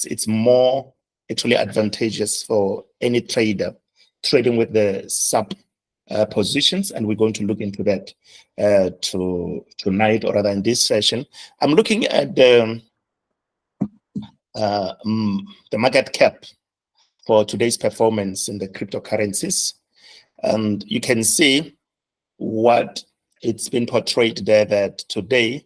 it's more actually advantageous for any trader trading with the sub positions, and we're going to look into that tonight, or rather in this session. I'm looking at the market cap for today's performance in the cryptocurrencies, and you can see what it's been portrayed there, that today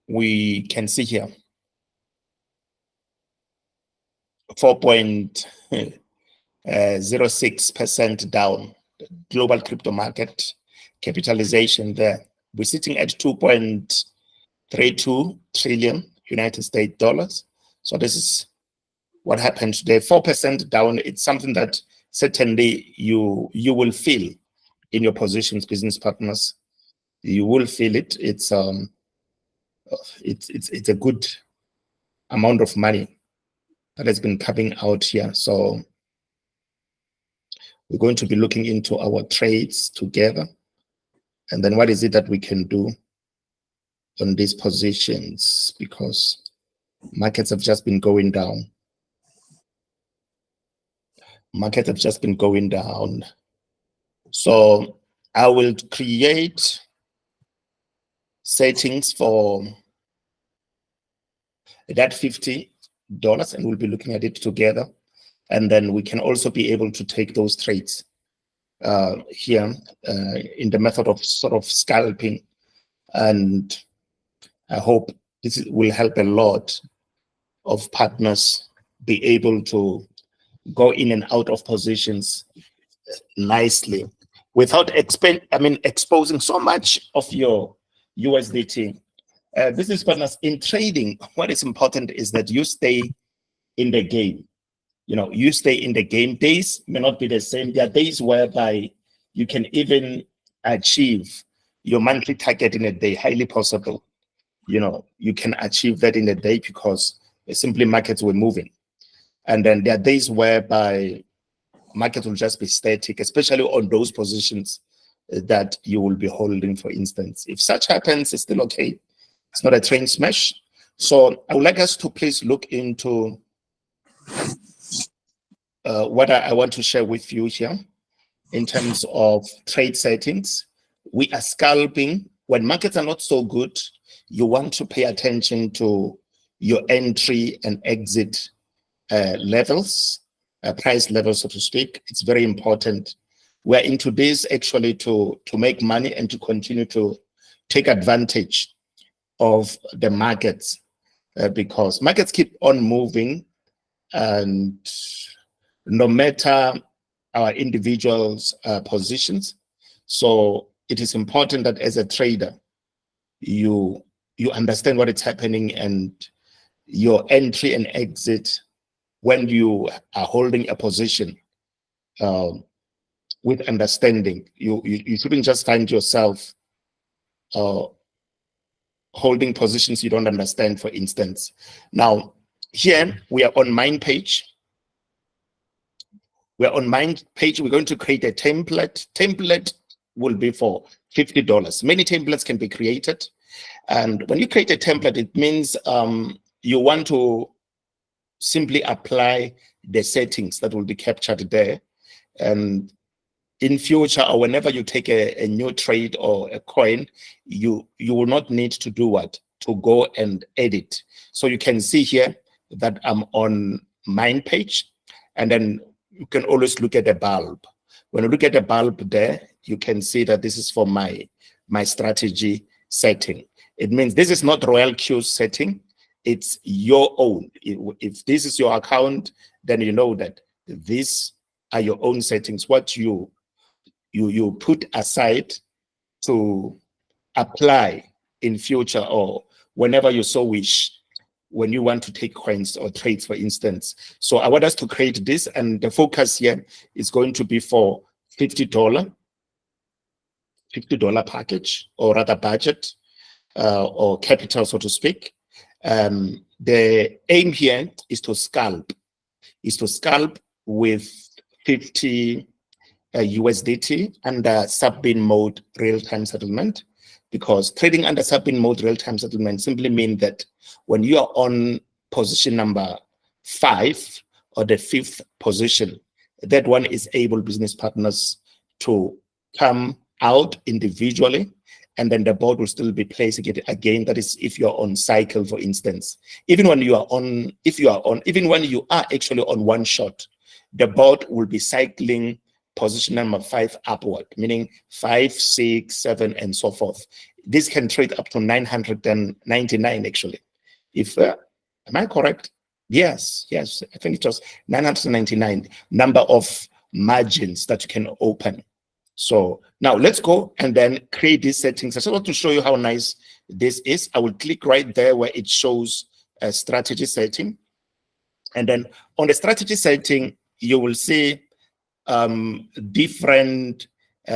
we can see here 4.06% down. Global crypto market capitalization there, we're sitting at 2.32 trillion United States dollars. So this is what happened today. 4% down. It's something that certainly you will feel in your positions, business partners. You will feel it. It's a good amount of money that has been coming out here. So we're going to be looking into our trades together, and then what is it that we can do on these positions, because markets have just been going down. Markets have just been going down. So I will create settings for that $50, and we'll be looking at it together. And then we can also be able to take those trades here in the method of sort of scalping. And I hope this will help a lot of partners be able to go in and out of positions nicely without exposing so much of your USDT. Business partners, in trading, what is important is that you stay in the game. You stay in the game. Days may not be the same. There are days whereby you can even achieve your monthly target in a day, highly possible. You can achieve that in a day because simply markets were moving. And then there are days whereby markets will just be static, especially on those positions that you will be holding, for instance. If such happens, it's still okay. It's not a train smash. So I would like us to please look into what I want to share with you here in terms of trade settings. We are scalping. When markets are not so good, you want to pay attention to your entry and exit levels, price levels, so to speak. It's very important. We're into this actually to make money and to continue to take advantage of the markets because markets keep on moving, and no matter our individuals' positions. So it is important that as a trader, you understand what is happening and your entry and exit when you are holding a position with understanding. You shouldn't just find yourself holding positions you don't understand, for instance. Now, here we are on mine page. We're on mine page. We're going to create a template. Template will be for $50. Many templates can be created. And when you create a template, it means you want to simply apply the settings that will be captured there. And in future, or whenever you take a new trade or a coin, you will not need to do what? To go and edit. So you can see here that I'm on mine page, and then you can always look at the bulb. When you look at the bulb there, you can see that this is for my strategy setting. It means this is not Royal Q's setting. It's your own. If this is your account, then you know that these are your own settings, what you put aside to apply in future or whenever you so wish, when you want to take coins or trades, for instance. So I want us to create this, and the focus here is going to be for $50 package, or rather budget, or capital, so to speak. The aim here is to scalp with 50 USDT under sub-bin mode real-time settlement. because trading under sub-in mode real-time settlement simply means that when you are on position number 5 or the 5th position, that one is able business partners to come out individually, and then the board will still be placing it again. That is if you're on cycle, for instance. Even when you are on, even when you are actually on one shot, the board will be cycling position number 5 upward, meaning 5, 6, 7, and so forth. This can trade up to 999 actually. If am I correct? Yes, I think it was 999 number of margins that you can open. So now let's go and then create these settings. I just want to show you how nice this is. I will click right there where it shows a strategy setting. And then on the strategy setting, you will see different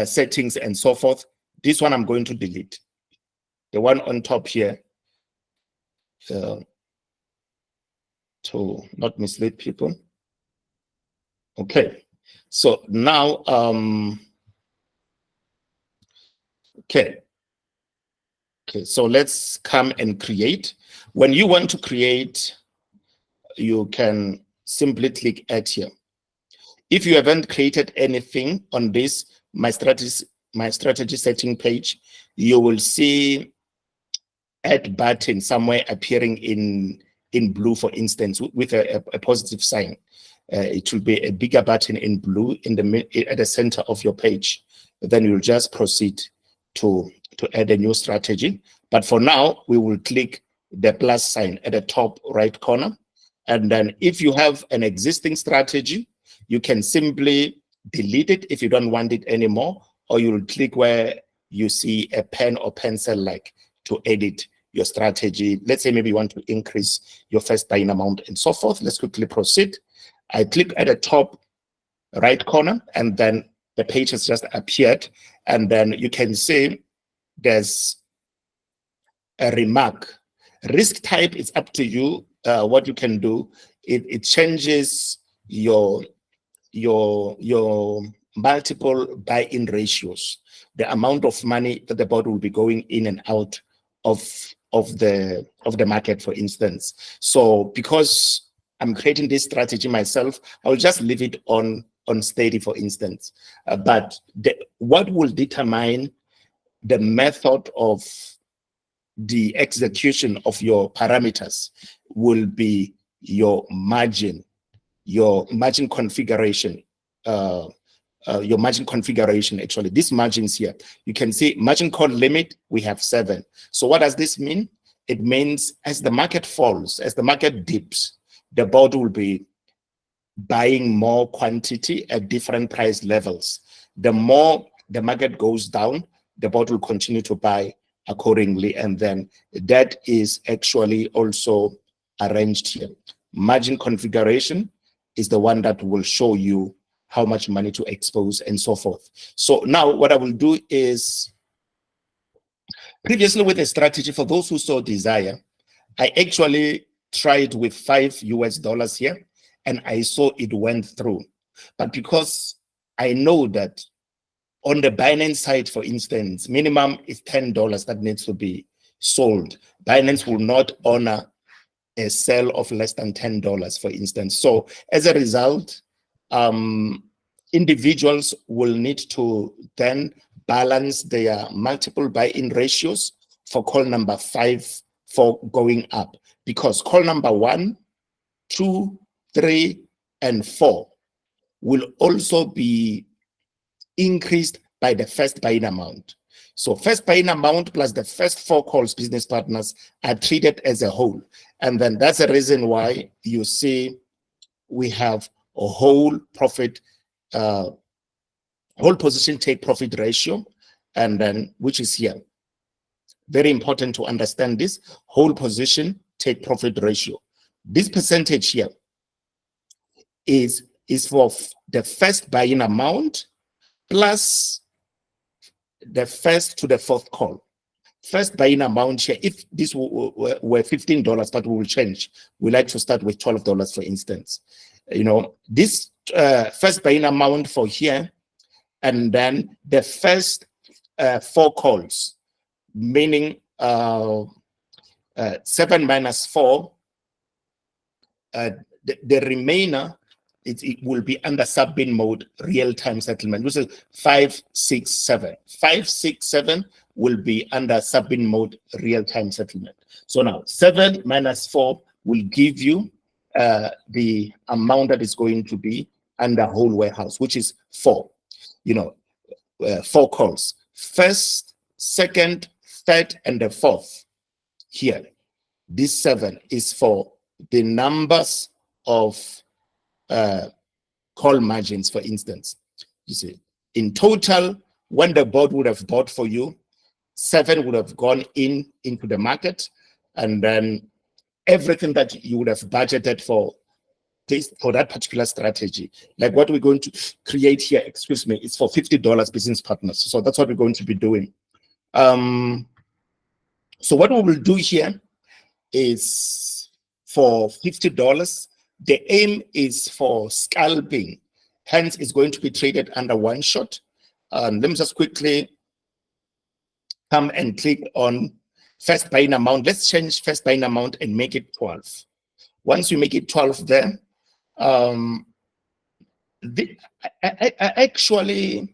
settings and so forth. This one I'm going to delete. The one on top here, to not mislead people. Okay, so now, okay, so let's come and create. When you want to create, you can simply click add here. If you haven't created anything on this, my strategy setting page, you will see add button somewhere appearing in blue, for instance, with a positive sign. It will be a bigger button in blue at the center of your page. Then you'll just proceed to add a new strategy. But for now, we will click the plus sign at the top right corner. And then if you have an existing strategy, you can simply delete it if you don't want it anymore, or you'll click where you see a pen or pencil like to edit your strategy. Let's say maybe you want to increase your first buying amount and so forth. Let's quickly proceed. I click at the top right corner, and then the page has just appeared. And then you can see there's a remark. Risk type is up to you. What you can do, it changes your multiple buy-in ratios, the amount of money that the board will be going in and out of the market, for instance. So because I'm creating this strategy myself, I will just leave it on steady, for instance. But what will determine the method of the execution of your parameters will be your margin configuration. Your margin configuration, actually, these margins here, you can see margin call limit, we have 7. So what does this mean? It means as the market falls, as the market dips, the board will be buying more quantity at different price levels. The more the market goes down, the board will continue to buy accordingly. And then that is actually also arranged here. Margin configuration is the one that will show you how much money to expose and so forth. So now what I will do is, previously with a strategy, for those who so desire, I actually tried with $5 here, and I saw it went through. But because I know that on the Binance side, for instance, minimum is $10 that needs to be sold. Binance will not honor a sale of less than $10, for instance. So as a result, individuals will need to then balance their multiple buy-in ratios for call number 5 for going up, because call number 1, 2, 3, and 4 will also be increased by the first buying amount. So first buying amount plus the first 4 calls business partners are treated as a whole. And then that's the reason why you see we have a whole profit, whole position take profit ratio, and then which is here. Very important to understand this whole position take profit ratio. This percentage here is for the first buying amount plus the first to the 4th call. First buying amount here, if this were $15, but we will change. We like to start with $12, for instance. You know, this first buying amount for here, and then the first 4 calls, meaning 7 minus 4, the remainder, it will be under sub-bin mode real-time settlement, which is 567. 567 will be under sub-bin mode real-time settlement. So now 7 minus 4 will give you the amount that is going to be under whole warehouse, which is 4. 4 calls. First, second, third, and the fourth. Here, this 7 is for the numbers of call margins, for instance. You see, in total, when the board would have bought for you, 7 would have gone into the market, and then everything that you would have budgeted for that particular strategy, like what we're going to create here, excuse me, it's for $50 business partners. So that's what we're going to be doing. So what we will do here is for $50, the aim is for scalping, hence it's going to be traded under one shot. Let me just quickly come and click on first buying amount. Let's change first buying amount and make it 12. Once you make it 12 there, actually,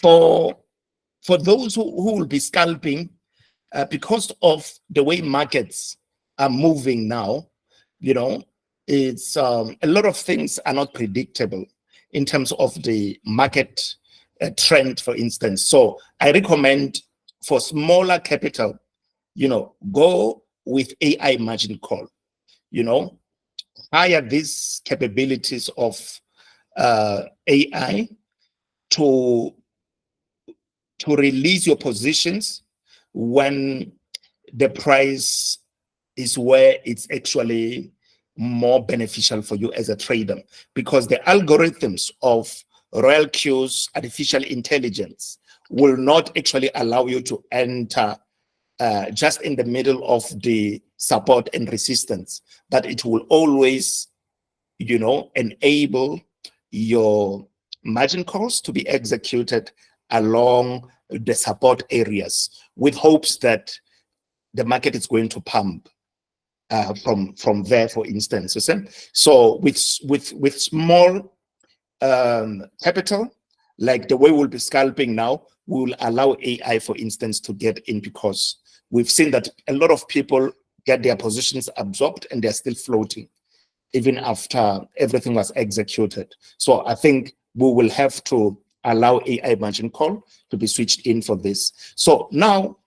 for those who will be scalping, because of the way markets are moving now, it's a lot of things are not predictable in terms of the market trend, for instance. So I recommend for smaller capital, go with AI margin call. Hire these capabilities of AI to release your positions when the price is where it's actually more beneficial for you as a trader, because the algorithms of Royal Q's artificial intelligence will not actually allow you to enter just in the middle of the support and resistance, but it will always, enable your margin calls to be executed along the support areas with hopes that the market is going to pump from there, for instance. So with small capital, like the way we'll be scalping now, we will allow AI, for instance, to get in, because we've seen that a lot of people get their positions absorbed and they're still floating even after everything was executed. So I think we will have to allow AI margin call to be switched in for this. So now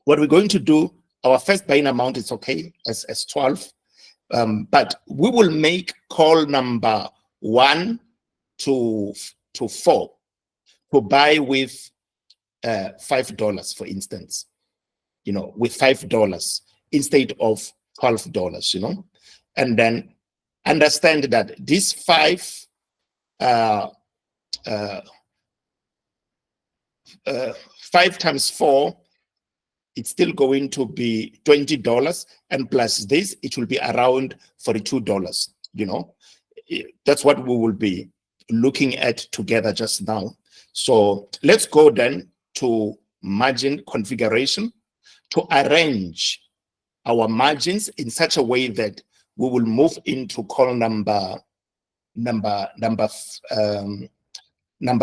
what we're going to do, our first buying amount is okay as 12, but we will make call number 1 to 4 to buy with $5, for instance, with $5 instead of $12, and then understand that this 5 times 4, it's still going to be $20, and plus this, it will be around $42. That's what we will be looking at together just now. So let's go then to margin configuration to arrange our margins in such a way that we will move into call number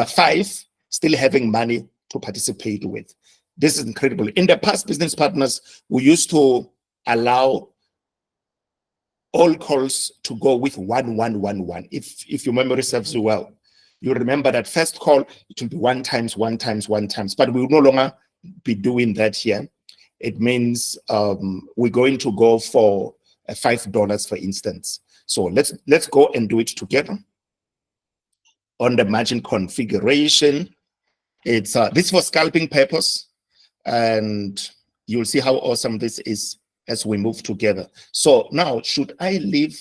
5, still having money to participate with. This is incredible. In the past, business partners, we used to allow all calls to go with 1-1-1-1. If your memory serves you well, you remember that first call, it will be 1 times, 1 times, 1 times, but we will no longer be doing that here. It means we're going to go for $5, for instance. So let's go and do it together. On the margin configuration, it's this for scalping purpose, and you'll see how awesome this is as we move together. So now, should I leave?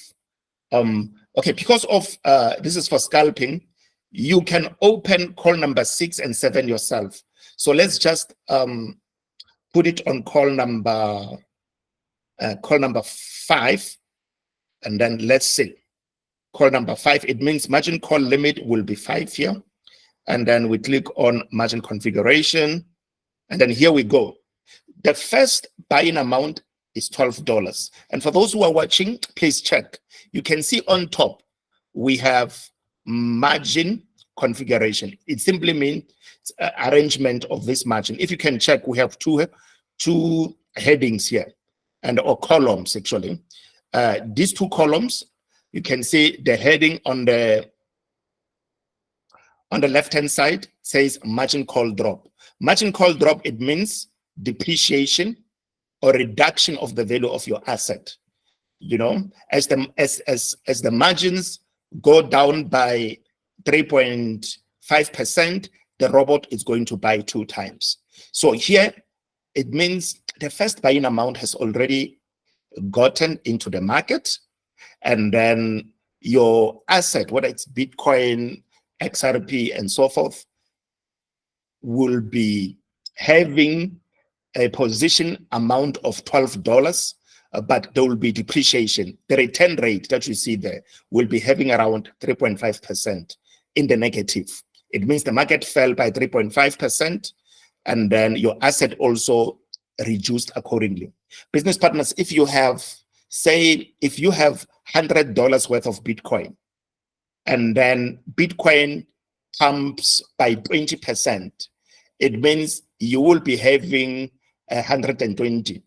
Okay, because of this is for scalping, you can open call number 6 and 7 yourself. So let's just put it on call number 5, and then let's see call number 5. It means margin call limit will be 5 here, and then we click on margin configuration, and then here we go. The first buying amount is $12. And for those who are watching, please check. You can see on top, we have margin configuration. It simply means arrangement of this margin. If you can check, we have two headings here, or columns actually. These two columns, you can see the heading on the left-hand side says margin call drop. Margin call drop, it means depreciation or reduction of the value of your asset. You know, as the margins go down by 3.5%, the robot is going to buy 2 times. So here it means the first buying amount has already gotten into the market, and then your asset, whether it's Bitcoin, XRP, and so forth, will be having a position amount of $12, but there will be depreciation. The return rate that you see there will be having around 3.5% in the negative. It means the market fell by 3.5%, and then your asset also reduced accordingly. Business partners, if you have, say, if you have $100 worth of Bitcoin, and then Bitcoin pumps by 20%, it means you will be having $120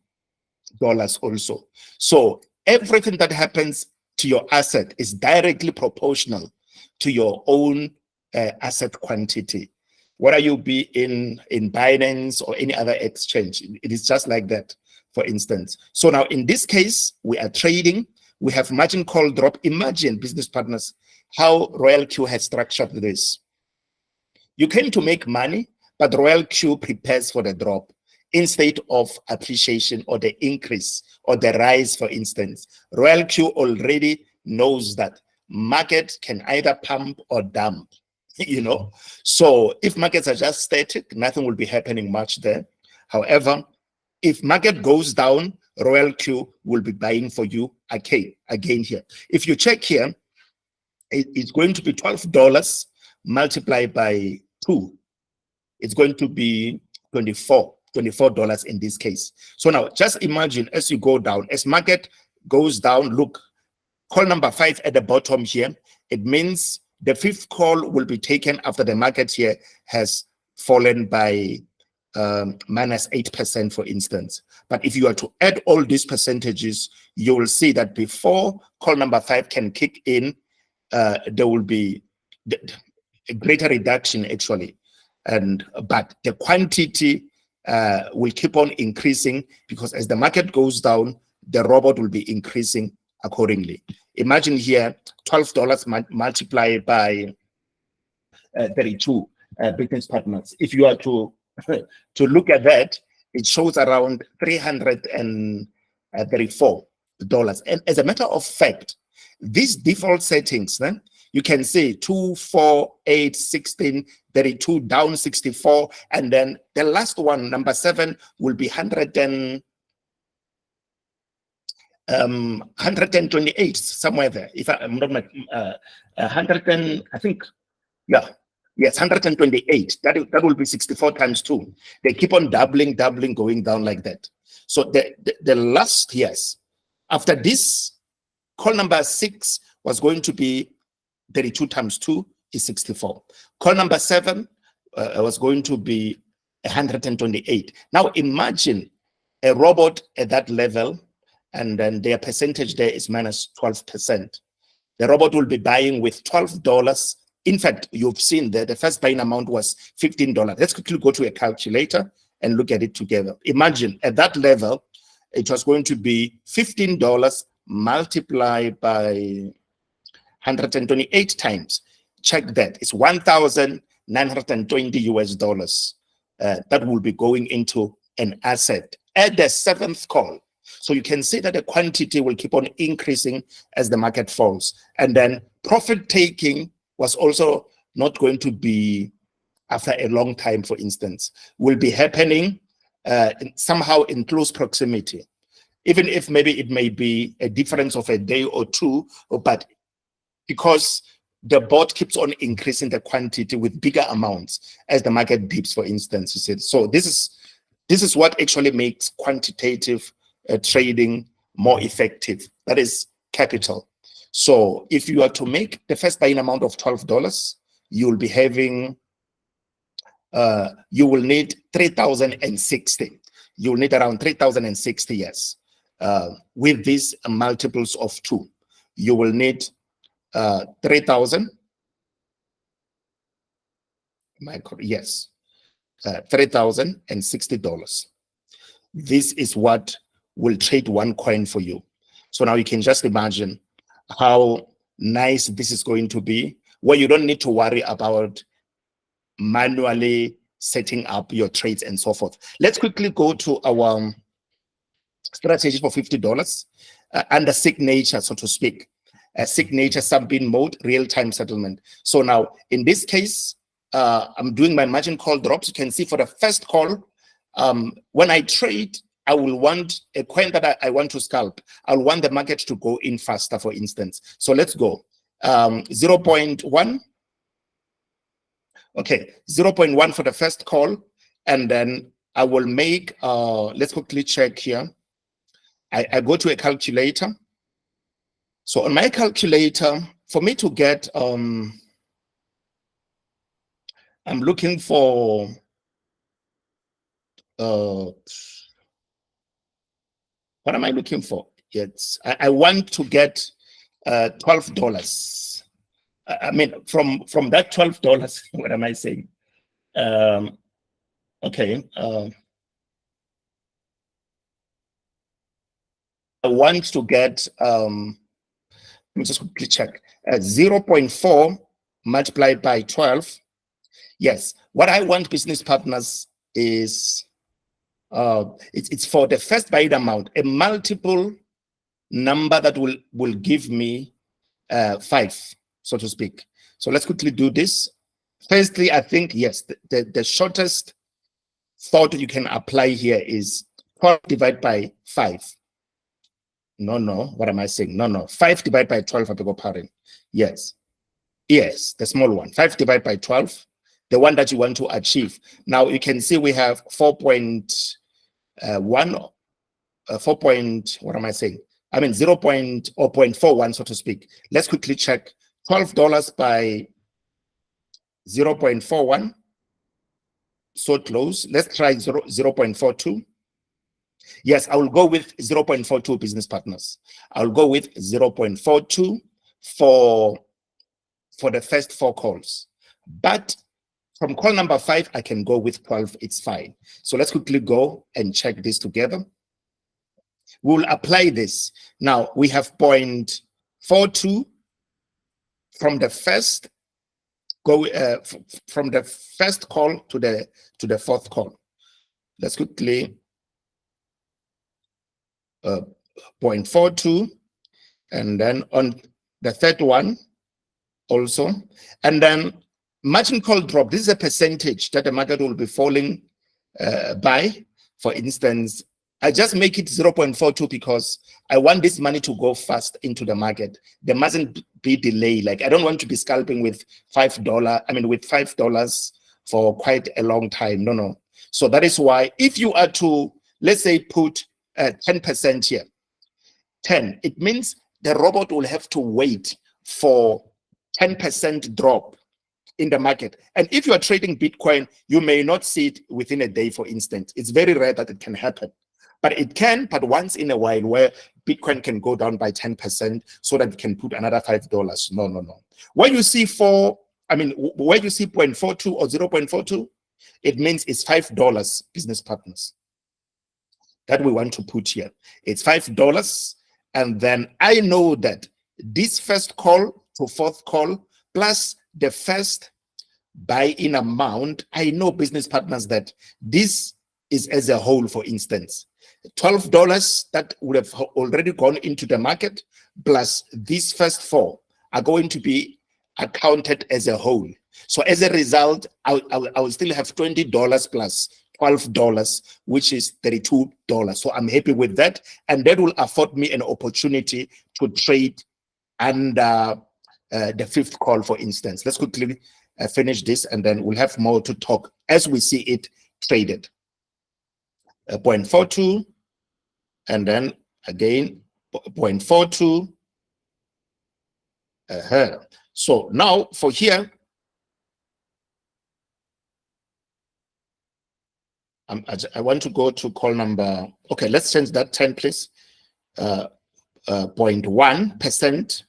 also. So everything that happens to your asset is directly proportional to your own asset quantity. Whether you be in Binance or any other exchange, it is just like that, for instance. So now in this case, we are trading, we have margin call drop. Imagine, business partners, how Royal Q has structured this. You came to make money, but Royal Q prepares for the drop instead of appreciation or the increase or the rise, for instance. Royal Q already knows that market can either pump or dump, you know. So if markets are just static, nothing will be happening much there. However, if market goes down, Royal Q will be buying for you again here. If you check here, it's going to be $12 multiplied by 2. It's going to be $24 in this case. So now just imagine, as you go down, as market goes down, look, call number 5 at the bottom here. It means the 5th call will be taken after the market here has fallen by minus 8%, for instance. But if you are to add all these percentages, you will see that before call number 5 can kick in, there will be a greater reduction actually. But the quantity will keep on increasing, because as the market goes down, the robot will be increasing accordingly. Imagine here, $12 multiplied by 32 business partners. If you are to look at that, it shows around $334. And as a matter of fact, these default settings, you can see 2, 4, 8, 16, 32, down 64, and then the last one, number 7, will be 128, somewhere there. If I'm not 100, I think, yeah. Yes, 128. That will be 64 times 2. They keep on doubling, going down like that. So the last, yes, after this, call number 6 was going to be 32 times 2 is 64. Call number 7 was going to be 128. Now imagine a robot at that level, and then their percentage there is minus 12%. The robot will be buying with $12. In fact, you've seen that the first buying amount was $15. Let's quickly go to a calculator and look at it together. Imagine at that level, it was going to be $15 multiplied by 128 times. Check that. It's $1,920 US. That will be going into an asset at the 7th call. So you can see that the quantity will keep on increasing as the market falls. And then profit taking was also not going to be after a long time, for instance, will be happening somehow in close proximity. Even if maybe it may be a difference of a day or 2, but because the bot keeps on increasing the quantity with bigger amounts as the market dips, for instance. You see, so this is what actually makes quantitative trading more effective. That is capital. So if you are to make the first buying amount of $12, you will be having, you will need 3,060. You will need around 3,060, yes. With these multiples of 2, you will need 3,000. Yes, $3,060. This is what will trade one coin for you. So now you can just imagine how nice this is going to be, where you don't need to worry about manually setting up your trades and so forth. Let's quickly go to our strategy for $50 under signature, so to speak. Signature sub-bin mode, real-time settlement. So now in this case, I'm doing my margin call drops. You can see for the first call, when I trade, I will want a coin that I want to scalp. I'll want the market to go in faster, for instance. So let's go. 0.1. Okay, 0.1 for the first call. And then I will make, let's quickly check here. I go to a calculator. So on my calculator, for me to get, I'm looking for, what am I looking for? It's, I want to get $12. I mean, from that $12, what am I saying? Okay. I want to get, let me just quickly check, 0.4 multiplied by 12. Yes, what I want, business partners, is it's for the first buying amount, a multiple number that will give me 5, so to speak. So let's quickly do this. Firstly, I think, yes, the shortest thought you can apply here is 12 divided by 5. No, what am I saying? No, 5 divided by 12, I beg your pardon. Yes, the small one. 5 divided by 12, the one that you want to achieve. Now you can see we have 4.1, 4 point, what am I saying? I mean 0.41, so to speak. Let's quickly check. $12 by 0.41. So close. Let's try 0.42. Yes, I will go with 0.42, business partners. I'll go with 0.42 for the first 4 calls. But from call number 5, I can go with 12. It's fine. So let's quickly go and check this together. We'll apply this. Now we have 0.42 from the first from the first call to the 4th call. Let's quickly 0.42, and then on the 3rd one also, and then margin call drop. This is a percentage that the market will be falling by. For instance, I just make it 0.42 because I want this money to go fast into the market. There mustn't be delay. Like, I don't want to be scalping with $5. I mean, with $5 for quite a long time. No. So that is why, if you are to, let's say, put 10% here, 10, it means the robot will have to wait for 10% drop in the market. And if you are trading Bitcoin, you may not see it within a day, for instance. It's very rare that it can happen. But it can, but once in a while, where Bitcoin can go down by 10% so that it can put another $5. No. Where you see where you see 0.42 or 0.42, it means it's $5, business partners, that we want to put here. It's $5. And then I know that this first call to 4th call plus the first buy-in amount, I know, business partners, that this is as a whole. For instance, $12 that would have already gone into the market plus these first 4 are going to be accounted as a whole. So as a result, I will still have $20 plus $12, which is $32. So I'm happy with that, and that will afford me an opportunity to trade under the fifth call, for instance. Let's quickly finish this, and then we'll have more to talk as we see it traded. 0.42, and then again 0.42. So now for here, I want to go to call number, okay, let's change that 10, please. 0.1%,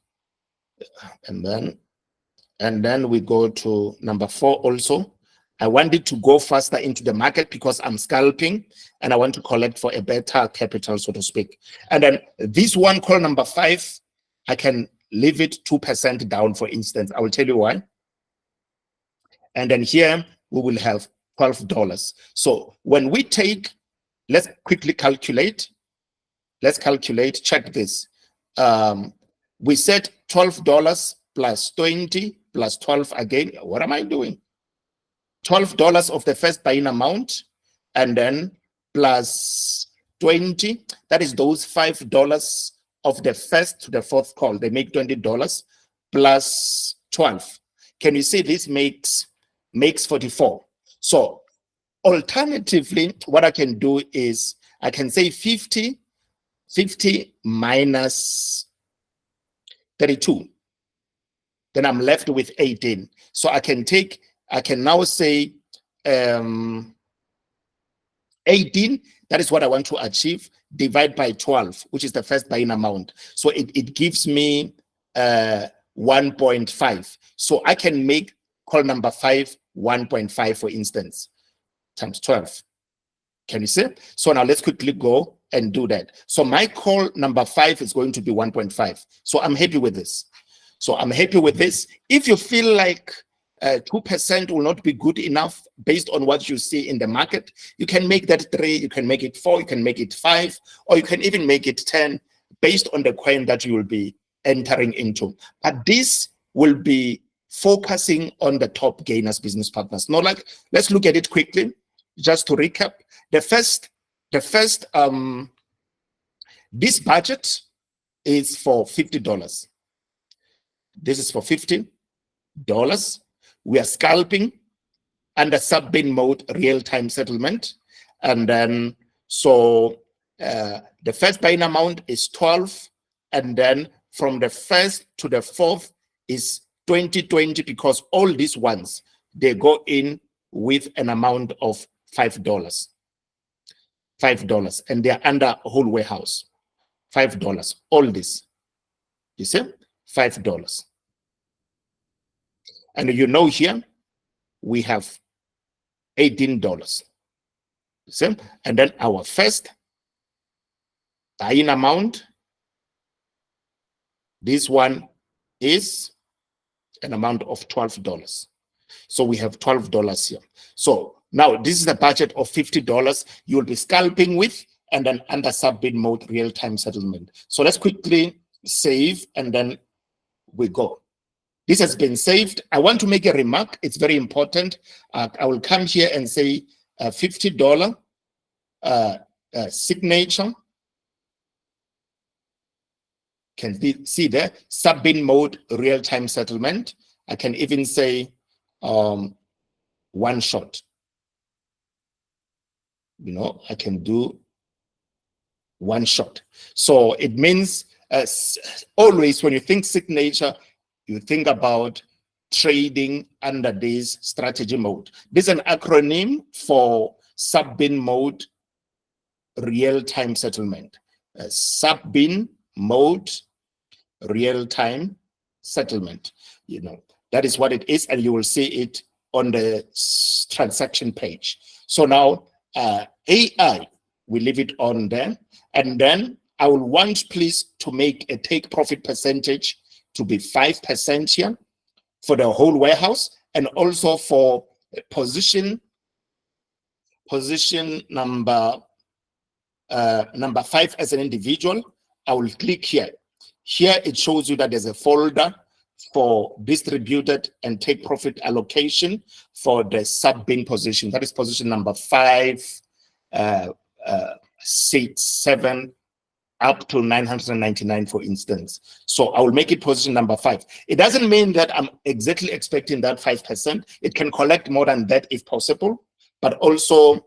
and then we go to number 4 also. I want it to go faster into the market because I'm scalping and I want to collect for a better capital, so to speak. And then this one, call number 5, I can leave it 2% down, for instance. I will tell you why. And then here we will have $12. So when we take, let's quickly calculate. Let's calculate, check this. We said $12 plus 20 plus 12 again. What am I doing? $12 of the first buying amount, and then plus 20. That is those $5 of the first to the fourth call. They make $20 plus 12. Can you see this makes 44? So alternatively, what I can do is I can say 50 minus 32. Then I'm left with 18. So I can now say 18, that is what I want to achieve, divide by 12, which is the first buying amount. So it gives me 1.5. So I can make call number 5 1.5, for instance, times 12. Can you see? So now let's quickly go and do that. So my call number 5 is going to be 1.5. So I'm happy with this. If you feel like 2% will not be good enough based on what you see in the market, you can make that 3, you can make it 4, you can make it 5, or you can even make it 10 based on the coin that you will be entering into. But this will be focusing on the top gainers, business partners. Now, let's look at it quickly, just to recap. This budget is for $50. This is for $50. We are scalping under sub-bin mode, real-time settlement. And then, so the first buying amount is 12. And then from the first to the fourth is 20, because all these ones, they go in with an amount of $5. $5. And they're under a whole warehouse. $5. All this. You see? $5. And you know here, we have $18. See? And then our first buying amount, this one is an amount of $12. So we have $12 here. So now this is the budget of $50 you'll be scalping with, and then under sub-bid mode, real-time settlement. So let's quickly save, and then we go. This has been saved. I want to make a remark. It's very important. I will come here and say $50 signature. Can see there, sub-bin mode, real-time settlement. I can even say one shot. You know, I can do one shot. So it means always when you think signature, you think about trading under this strategy mode. This is an acronym for sub-bin mode, real-time settlement. Sub-bin mode, real-time settlement. You know, that is what it is, and you will see it on the transaction page. So now AI, we leave it on there, and then I will want please to make a take profit percentage to be 5% here for the whole warehouse, and also for position number 5 as an individual. I will click here. Here it shows you that there's a folder for distributed and take profit allocation for the sub-bin position. That is position number 5, 6, 7, up to 999, for instance. So I will make it position number 5. It doesn't mean that I'm exactly expecting that 5%. It can collect more than that if possible, but also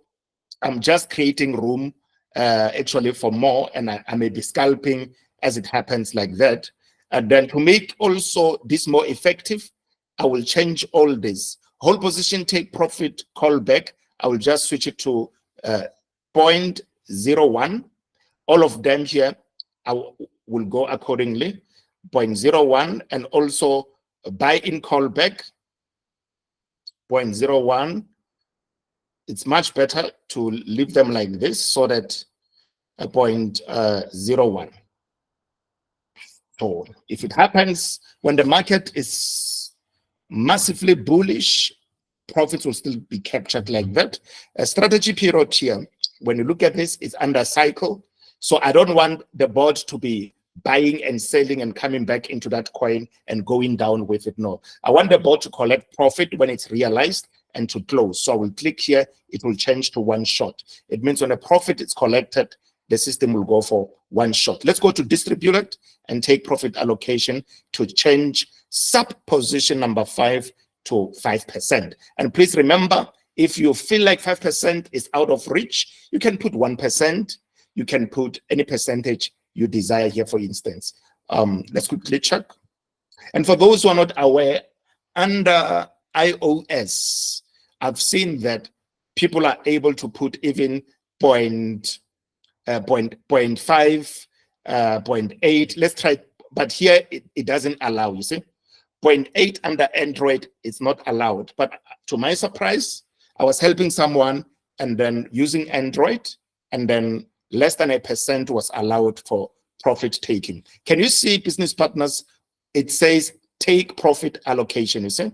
I'm just creating room actually for more, and I may be scalping as it happens like that. And then to make also this more effective, I will change all this. Whole position take profit callback, I will just switch it to 0.01. All of them here, I will go accordingly. 0.01, and also buy-in callback, 0.01. It's much better to leave them like this so that 0.01. So if it happens when the market is massively bullish, profits will still be captured like that. A strategy period here, when you look at this, is under cycle. So I don't want the board to be buying and selling and coming back into that coin and going down with it. No, I want the board to collect profit when it's realized and to close. So I will click here, it will change to one shot. It means when a profit is collected, the system will go for one shot. Let's go to distributed and take profit allocation to change sub position number 5 to 5%. And please remember, if you feel like 5% is out of reach, you can put 1%. You can put any percentage you desire here, for instance. Let's quickly check. And for those who are not aware, under iOS, I've seen that people are able to put even 0.5, 0.8. Let's try, but here it doesn't allow, you see. 0.8 under Android is not allowed. But to my surprise, I was helping someone and then using Android, and then less than 1% was allowed for profit taking. Can you see, business partners? It says take profit allocation, you see?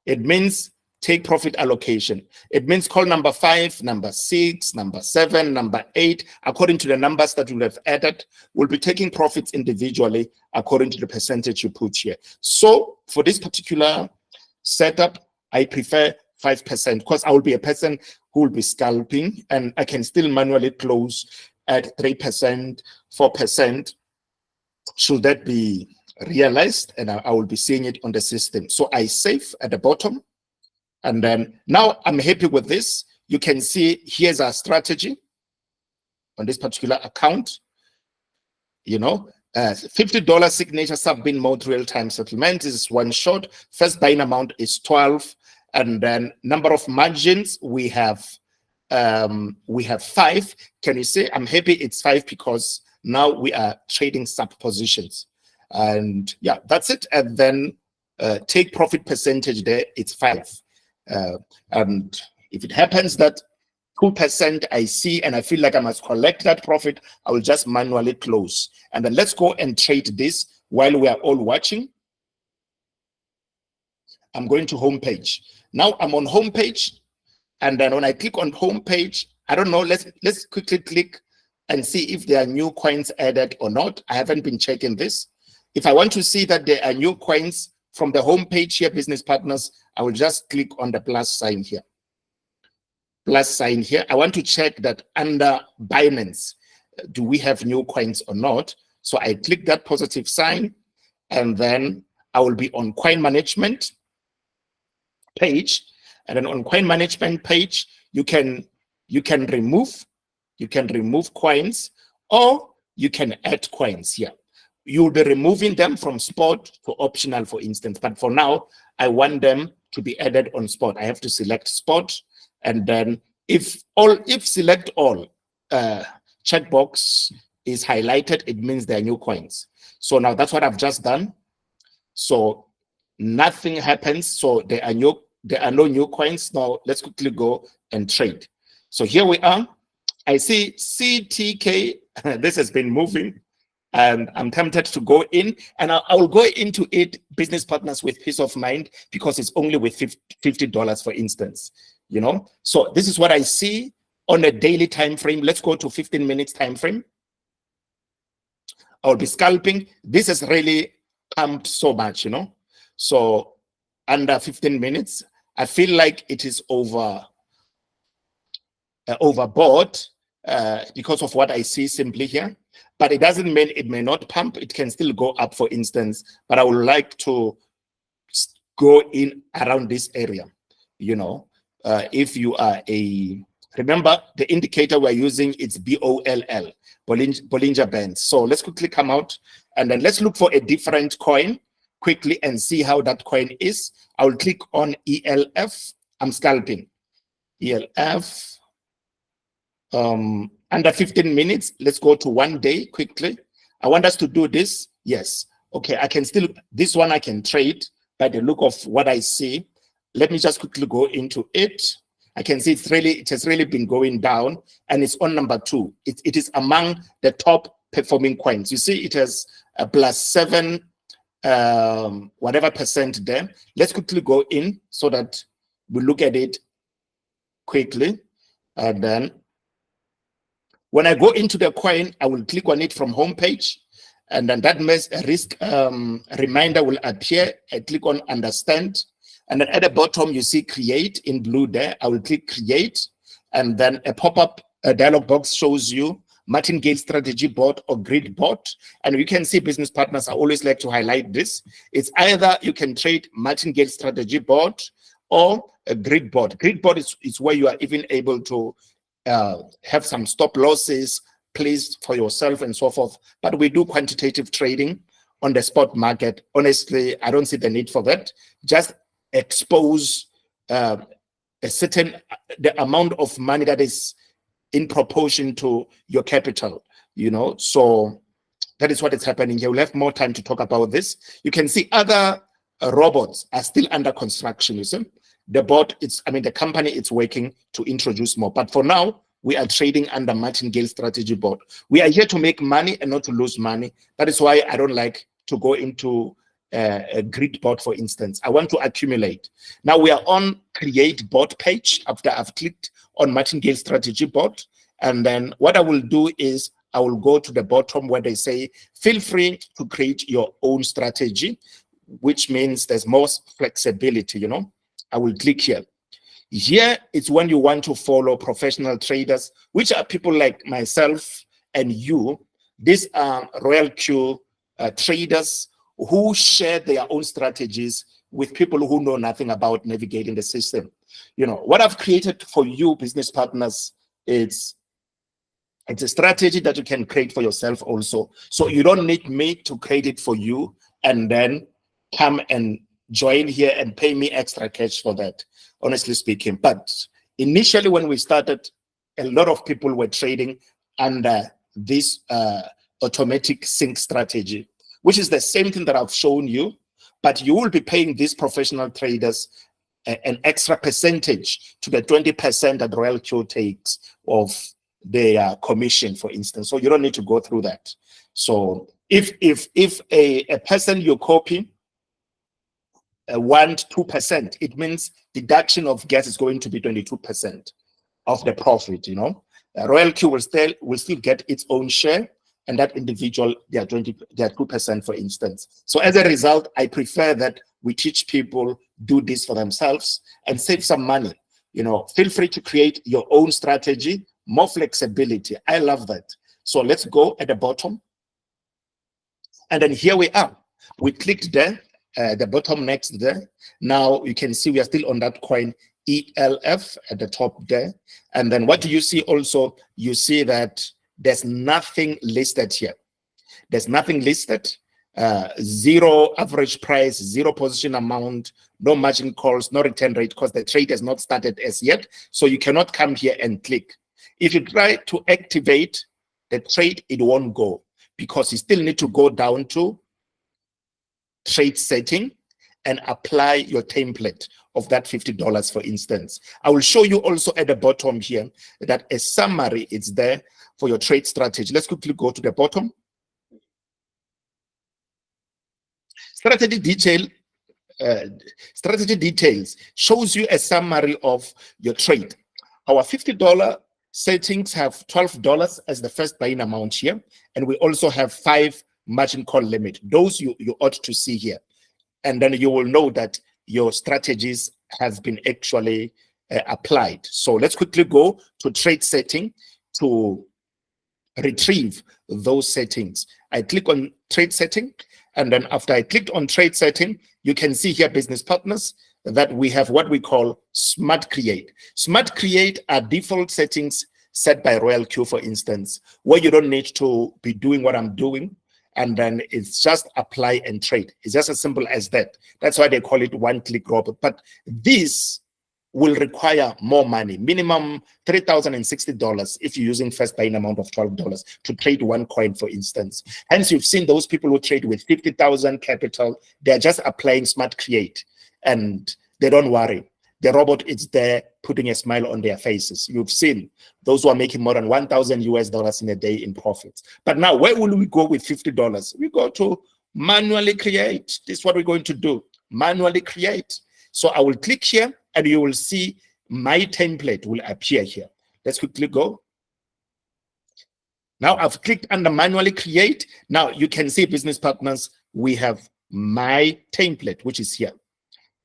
It means take profit allocation. It means call number 5, number 6, number 7, number 8, according to the numbers that you have added, will be taking profits individually according to the percentage you put here. So for this particular setup, I prefer 5% because I will be a person who will be scalping, and I can still manually close at 3%, 4%. Should that be realized, and I will be seeing it on the system. So I save at the bottom, and then now I'm happy with this. You can see here's our strategy on this particular account. You know, $50 signature sub-bin mode real-time settlement is one shot. First buying amount is 12, and then number of margins we have 5. Can you see? I'm happy it's 5 because now we are trading sub positions. And yeah, that's it. And then take profit percentage there, it's 5. And if it happens that 2% I see and I feel like I must collect that profit, I will just manually close. And then let's go and trade this while we are all watching. I'm going to home page. Now I'm on home page, and then when I click on home page, I don't know, let's quickly click and see if there are new coins added or not. I haven't been checking this. If I want to see that there are new coins from the home page here, business partners, I will just click on the plus sign here. Plus sign here. I want to check that under Binance, do we have new coins or not? So I click that positive sign, and then I will be on coin management page. And then on coin management page, you can remove coins, or you can add coins here. You'll be removing them from spot to optional, for instance. But for now, I want them to be added on spot. I have to select spot, and then if select all checkbox is highlighted, it means there are new coins. So now that's what I've just done. So nothing happens. So there are no new coins. Now let's quickly go and trade. So here we are. I see CTK. This has been moving, and I'm tempted to go in, and I will go into it, business partners, with peace of mind, because it's only with $50, for instance. You know, so this is what I see on a daily time frame. Let's go to 15 minutes time frame. I'll be scalping. This has really pumped so much, you know. So under 15 minutes, I feel like it is overbought. because of what I see simply here. But it doesn't mean it may not pump. It can still go up, for instance. But I would like to go in around this area. You know, if you are remember the indicator we're using, it's BOLL, Bollinger Bands. So let's quickly come out and then let's look for a different coin quickly and see how that coin is. I will click on ELF. I'm scalping. ELF. Under 15 minutes. Let's go to 1 day quickly. I want us to do this. Yes. Okay. I can still, this one I can trade by the look of what I see. Let me just quickly go into it. I can see it has really been going down, and it's on number 2. It is among the top performing coins. You see, it has a +7 whatever percent there. Let's quickly go in so that we look at it quickly. And then when I go into the coin, I will click on it from homepage, and then that risk reminder will appear. I click on understand. And then at the bottom, you see create in blue there. I will click create. And then a pop-up dialog box shows you martingale strategy bot or grid bot. And you can see business partners, I always like to highlight this. It's either you can trade martingale strategy bot or a grid bot. Grid bot is where you are even able to have some stop losses placed for yourself and so forth. But we do quantitative trading on the spot market. Honestly, I don't see the need for that. Just expose the amount of money that is in proportion to your capital, you know. So that is what is happening here. We'll have more time to talk about this. You can see other robots are still under construction. You see, the bot, the company, it's working to introduce more. But for now, we are trading under martingale strategy bot. We are here to make money and not to lose money. That is why I don't like to go into a grid bot, for instance. I want to accumulate. Now we are on create bot page after I've clicked on martingale strategy bot. And then what I will do is I will go to the bottom where they say, feel free to create your own strategy, which means there's more flexibility, you know. I will click here. Here it's when you want to follow professional traders, which are people like myself and you. These are Royal Q traders who share their own strategies with people who know nothing about navigating the system. You know, what I've created for you, business partners, it's a strategy that you can create for yourself also. So you don't need me to create it for you and then come and join here and pay me extra cash for that, honestly speaking. But initially when we started, a lot of people were trading under this automatic sync strategy, which is the same thing that I've shown you, but you will be paying these professional traders an extra percentage to the 20% that Royal Q takes of their commission, for instance. So you don't need to go through that. So if a person you copy want 2%, it means deduction of gas is going to be 22% of the profit, you know. Royal Q will still get its own share, and that individual, they are 2%, for instance. So as a result, I prefer that we teach people do this for themselves and save some money. You know, feel free to create your own strategy, more flexibility. I love that. So let's go at the bottom. And then here we are. We clicked there, the bottom next there. Now you can see we are still on that coin ELF at the top there. And then what do you see also? You see that there's nothing listed here. There's nothing listed. Zero average price, zero position amount, no margin calls, no return rate, because the trade has not started as yet. So you cannot come here and click. If you try to activate the trade, it won't go, because you still need to go down to trade setting and apply your template of that $50, for instance. I will show you also at the bottom here that a summary is there for your trade strategy. Let's quickly go to the bottom. Strategy details shows you a summary of your trade. Our $50 settings have $12 as the first buying amount here, and we also have 5 margin call limit. Those you ought to see here, and then you will know that your strategies have been actually applied. So let's quickly go to trade setting. to retrieve those settings. I click on trade setting, and then after I clicked on trade setting, you can see here, business partners, that we have what we call Smart Create. Smart Create are default settings set by Royal Q, for instance, where you don't need to be doing what I'm doing, and then it's just apply and trade. It's just as simple as that. That's why they call it one-click robot. But this will require more money, minimum $3,060 if you're using first buying amount of $12 to trade one coin, for instance. Hence, you've seen those people who trade with 50,000 capital, they're just applying Smart Create, and they don't worry. The robot is there putting a smile on their faces. You've seen those who are making more than 1,000 US dollars in a day in profits. But now, where will we go with $50? We go to manually create. This is what we're going to do, manually create. So I will click here, and you will see my template will appear here. Let's quickly go. Now I've clicked under manually create. Now you can see, business partners, we have my template, which is here.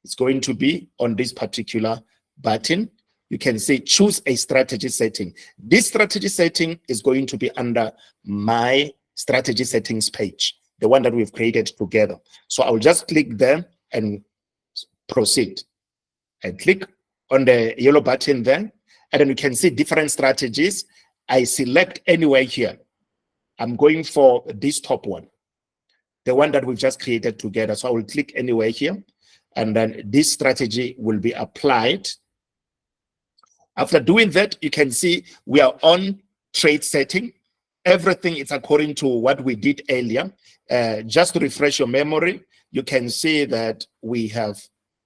It's going to be on this particular button. You can say choose a strategy setting. This strategy setting is going to be under my strategy settings page, the one that we've created together. So I'll just click there and proceed. I click on the yellow button there, and then you can see different strategies. I select anywhere here. I'm going for this top one, the one that we've just created together. So I will click anywhere here, and then this strategy will be applied. After doing that, you can see we are on trade setting. Everything is according to what we did earlier. Just to refresh your memory, you can see that we have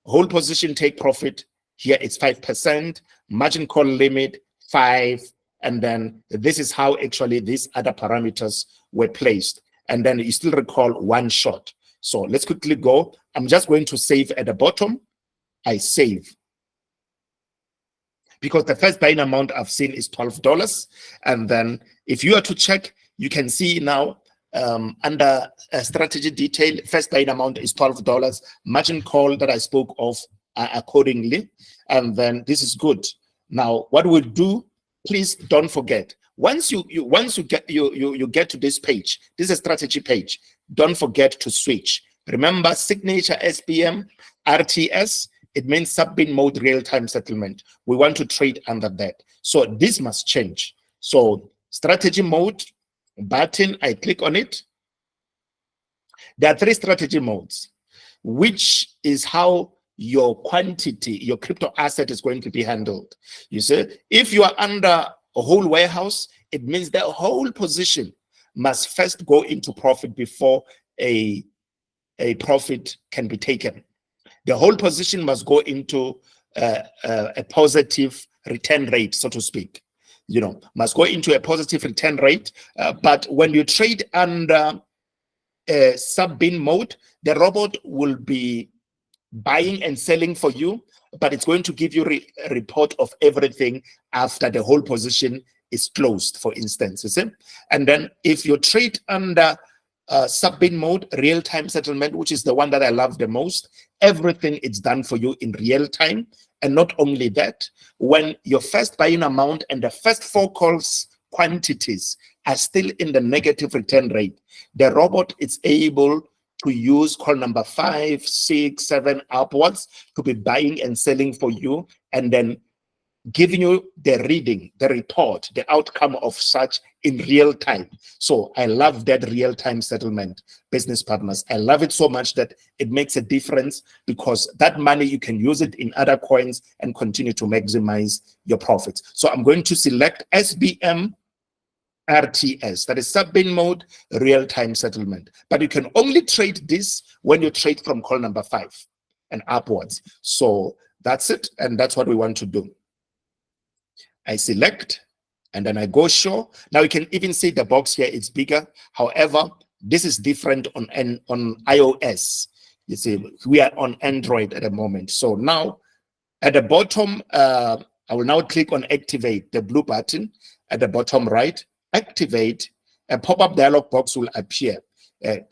whole position take profit. Here it's 5%, margin call limit 5, and then this is how actually these other parameters were placed. And then you still recall one shot. So let's quickly go. I'm just going to save at the bottom. I save, because the first buying amount I've seen is $12. And then if you are to check, you can see now under strategy detail, first buying amount is $12. Margin call that I spoke of accordingly. And then this is good. Now, what we'll do, please don't forget, once you get to this page, this is a strategy page, don't forget to switch. Remember, signature SBMRTS, it means sub-bin mode real-time settlement. We want to trade under that. So this must change. So strategy mode button, I click on it. There are 3 strategy modes, which is how your quantity, your crypto asset is going to be handled. You see, if you are under a whole warehouse, it means the whole position must first go into profit before a profit can be taken. The whole position must go into a positive return rate, so to speak. You know, must go into a positive return rate. But when you trade under a sub-bin mode, the robot will be buying and selling for you, but it's going to give you a report of everything after the whole position is closed, for instance, you see? And then if you trade under sub-bin mode, real-time settlement, which is the one that I love the most, everything is done for you in real time. And not only that, when your first buying amount and the first 4 calls quantities are still in the negative return rate, the robot is able to use call number 5, 6, 7 upwards to be buying and selling for you, and then giving you the reading, the report, the outcome of such in real time. So I love that real-time settlement, business partners. I love it so much that it makes a difference, because that money, you can use it in other coins and continue to maximize your profits. So I'm going to select SBMRTS, that is sub-bin mode, real-time settlement. But you can only trade this when you trade from call number 5 and upwards. So that's it, and that's what we want to do. I select, and then I go show. Now you can even see the box here, it's bigger. However, this is different on iOS. You see, we are on Android at the moment. So now at the bottom, I will now click on activate, the blue button at the bottom right. Activate, a pop-up dialog box will appear,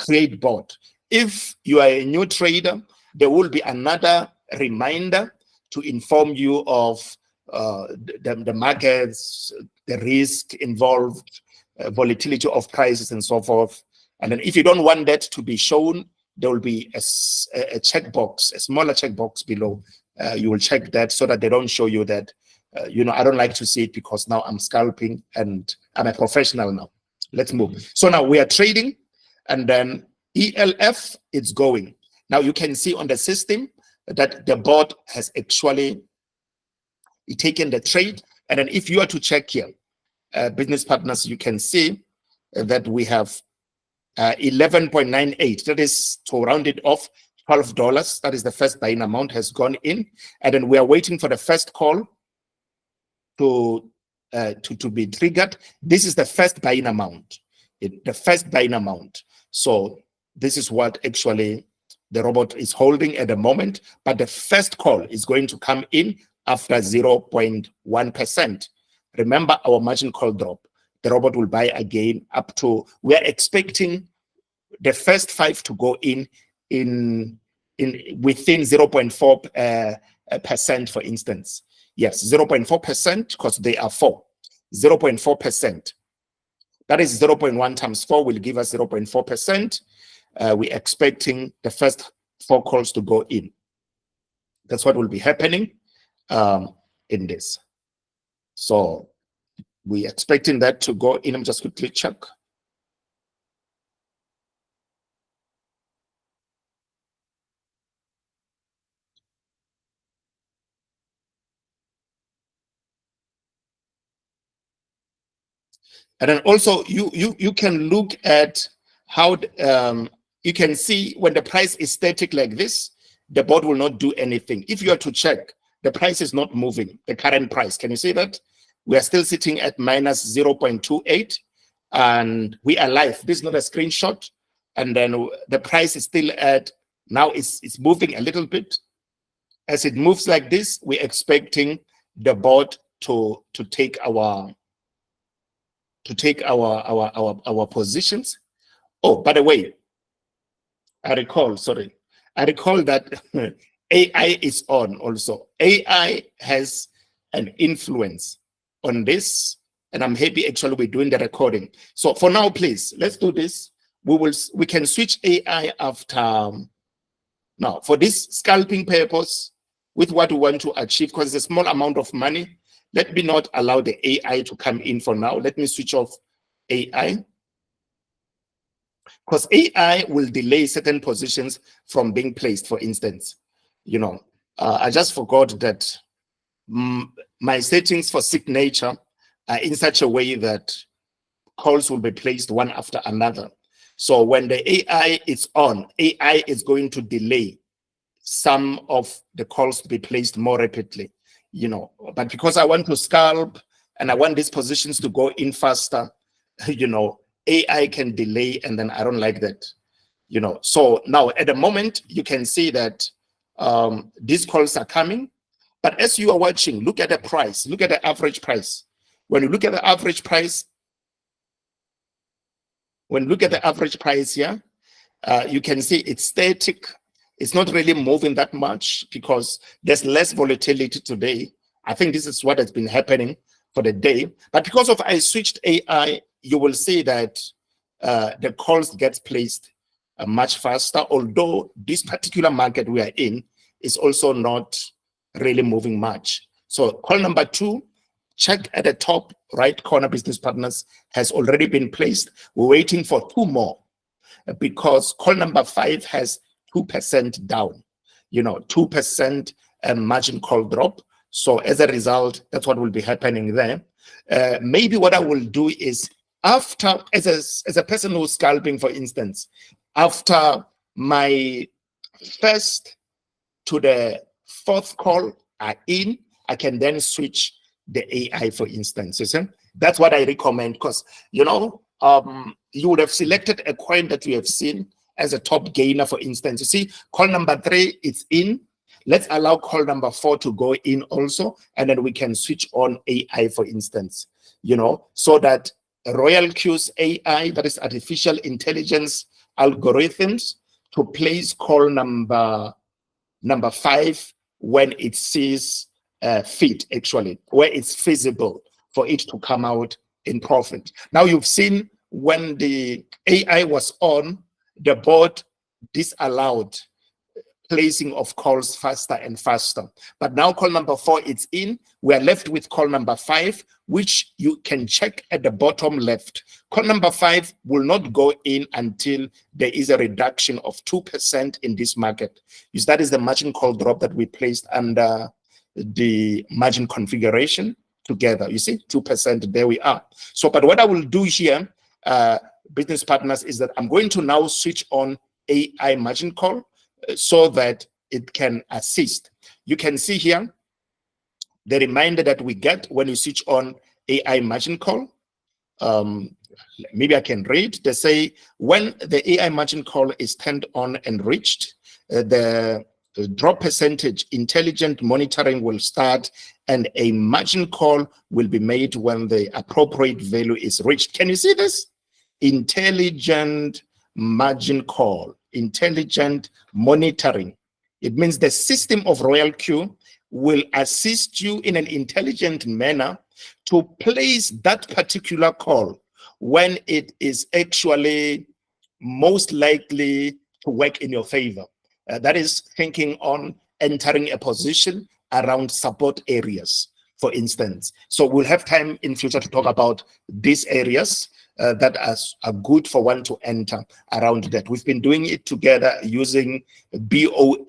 create bot. If you are a new trader, there will be another reminder to inform you of the markets, the risk involved, volatility of prices and so forth. And then if you don't want that to be shown, there will be a checkbox, a smaller checkbox below. You will check that so that they don't show you that, I don't like to see it because now I'm scalping and I'm a professional now. Let's move. So now we are trading, and then ELF, it's going. Now you can see on the system that the bot has actually taken the trade. And then if you are to check here, business partners, you can see that we have 11.98. That is, to round it off, $12. That is the first buying amount has gone in. And then we are waiting for the first call to be triggered. This is the first buying amount, the first buying amount. So this is what actually the robot is holding at the moment, but the first call is going to come in after 0.1%. Remember our margin call drop. The robot will buy again up to, we are expecting the first 5 to go in within 0.4%, for instance. Yes, 0.4%, because they are 4. 0.4%. That is 0.1 times 4 will give us 0.4%. We're expecting the first 4 calls to go in. That's what will be happening in this. So we're expecting that to go in. Let me just quickly check. And then also you can look at how you can see when the price is static like this, the bot will not do anything. If you are to check, the price is not moving, the current price. Can you see that? We are still sitting at minus 0.28, and we are live. This is not a screenshot. And then the price is still at, now it's moving a little bit. As it moves like this, we're expecting the bot to take our positions. Oh, by the way, I recall that AI is on also. AI has an influence on this, and I'm happy actually we're doing the recording. So for now, please, let's do this. We can switch AI after. Now, for this scalping purpose, with what we want to achieve, because it's a small amount of money, let me not allow the AI to come in for now. Let me switch off AI, because AI will delay certain positions from being placed. For instance, I just forgot that my settings for signature are in such a way that calls will be placed one after another. So when the AI is on, AI is going to delay some of the calls to be placed more rapidly, but because I want to scalp and I want these positions to go in faster, AI can delay, and then I don't like that, So now at the moment, you can see that these calls are coming, but as you are watching, look at the price, look at the average price. When you look at the average price, here, you can see it's static. It's not really moving that much because there's less volatility today. I think this is what has been happening for the day. But because of I switched AI, you will see that the calls get placed much faster, although this particular market we are in is also not really moving much. So call number 2, check at the top right corner, business partners, has already been placed. We're waiting for 2 more because call number 5 has 2% down, 2% margin call drop. So as a result, that's what will be happening there. Maybe what I will do is after, as a person who's scalping, for instance, after my first to the 4th call are in, I can then switch the AI, for instance. You see? That's what I recommend, because, you would have selected a coin that you have seen as a top gainer, for instance. You see, call number 3, it's in. Let's allow call number 4 to go in also, and then we can switch on AI, for instance, so that Royal Q's AI, that is artificial intelligence algorithms, to place call number 5 when it sees fit, actually, where it's feasible for it to come out in profit. Now you've seen when the AI was on, the board disallowed placing of calls faster and faster. But now call number 4, it's in. We are left with call number 5, which you can check at the bottom left. Call number 5 will not go in until there is a reduction of 2% in this market. That is the margin call drop that we placed under the margin configuration together. You see, 2%, there we are. So, but what I will do here, business partners, is that I'm going to now switch on AI margin call so that it can assist. You can see here the reminder that we get when you switch on AI margin call. Maybe I can read. They say when the AI margin call is turned on and reached, the drop percentage intelligent monitoring will start and a margin call will be made when the appropriate value is reached. Can you see this? Intelligent margin call, intelligent monitoring. It means the system of Royal Q will assist you in an intelligent manner to place that particular call when it is actually most likely to work in your favor. That is thinking on entering a position around support areas, for instance. So we'll have time in future to talk about these areas that are good for one to enter around that. We've been doing it together using BOLL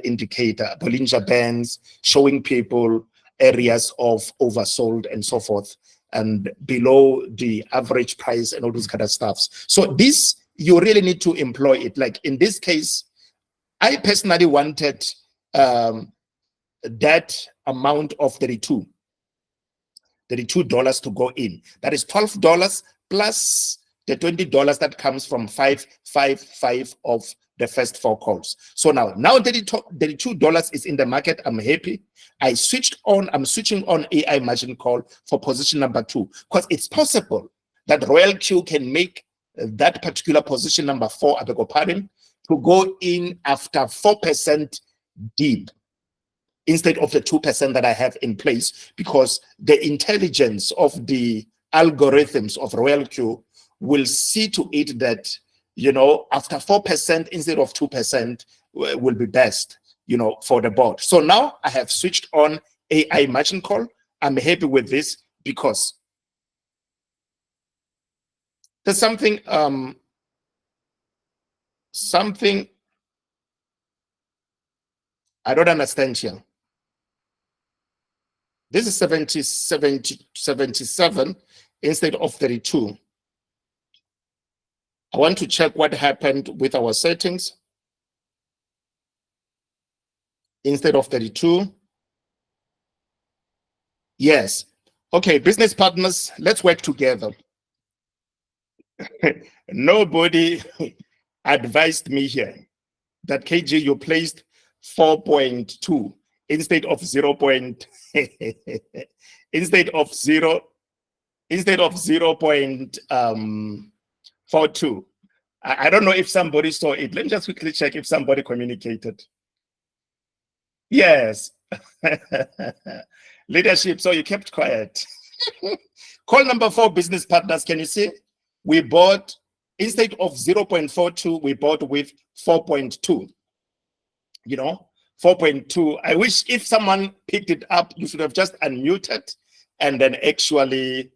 indicator, Bollinger Bands, showing people areas of oversold and so forth, and below the average price and all those kind of stuffs. So this, you really need to employ it. Like in this case, I personally wanted that amount of $32 to go in. That is $12 plus the $20 that comes from 555 of the first 4 calls. So now $32 is in the market. I'm happy. I'm switching on AI margin call for position number 2, because it's possible that Royal Q can make that particular position number 4, I beg your pardon, to go in after 4% deep instead of the 2% that I have in place, because the intelligence of the algorithms of Royal Q will see to it that, you know, after 4% instead of 2% will be best, you know, for the board. So now I have switched on AI margin call. I'm happy with this because there's something I don't understand here. This is 77 instead of 32. I want to check what happened with our settings. Instead of 32. Yes. Okay, business partners, let's work together. Nobody advised me here that KG, you placed 4.2 instead of 0. Instead of 0.42. I don't know if somebody saw it. Let me just quickly check if somebody communicated. Yes. Leadership, so you kept quiet. Call number 4, business partners. Can you see? We bought, instead of 0.42, we bought with 4.2. You know, 4.2. I wish if someone picked it up, you should have just unmuted and then actually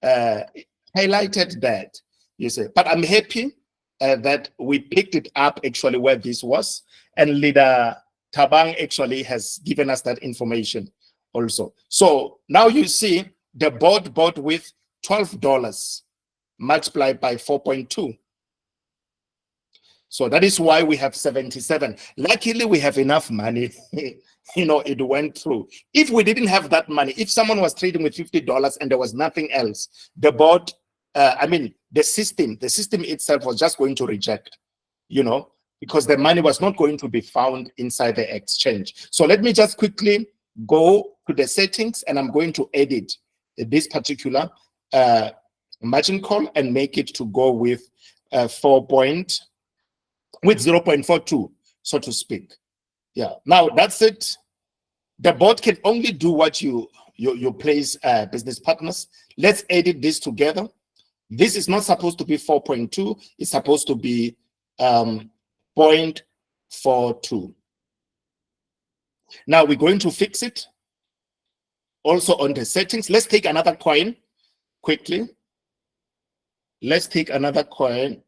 highlighted that, you say. But I'm happy that we picked it up actually where this was, and leader Tabang actually has given us that information also. So now you see the board bought with $12 multiplied by 4.2. So that is why we have 77. Luckily, we have enough money. You know, it went through. If we didn't have that money, if someone was trading with $50 and there was nothing else, the board, the system itself was just going to reject, you know, because the money was not going to be found inside the exchange. So let me just quickly go to the settings, and I'm going to edit this particular margin call and make it to go with 0.42, so to speak. Yeah, now that's it. The board can only do what you place business partners. Let's edit this together. This is not supposed to be 4.2. It's supposed to be 0.42. Now we're going to fix it. Also on the settings, let's take another coin quickly. Let's take another coin.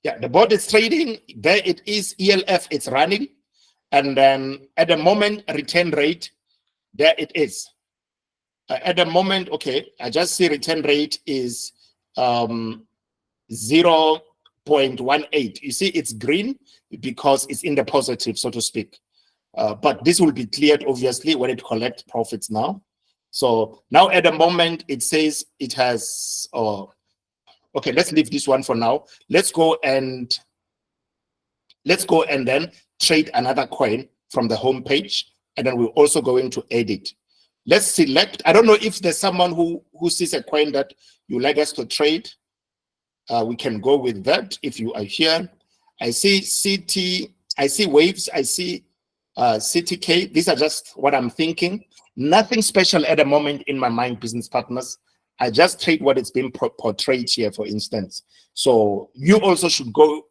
Yeah, the board is trading. There it is, ELF, it's running. And then at the moment, return rate, there it is. At the moment, okay, I just see return rate is 0.18. You see, it's green because it's in the positive, so to speak. But this will be cleared, obviously, when it collects profits now. So now at the moment, it says it has, okay, let's leave this one for now. Let's go and then trade another coin from the home page, and then we're also going to edit. Let's select. I don't know if there's someone who sees a coin that you like us to trade. We can go with that if you are here. I see CT, I see waves, I see CTK. These are just what I'm thinking. Nothing special at the moment in my mind, business partners. I just trade what it's been portrayed here, for instance. So you also should go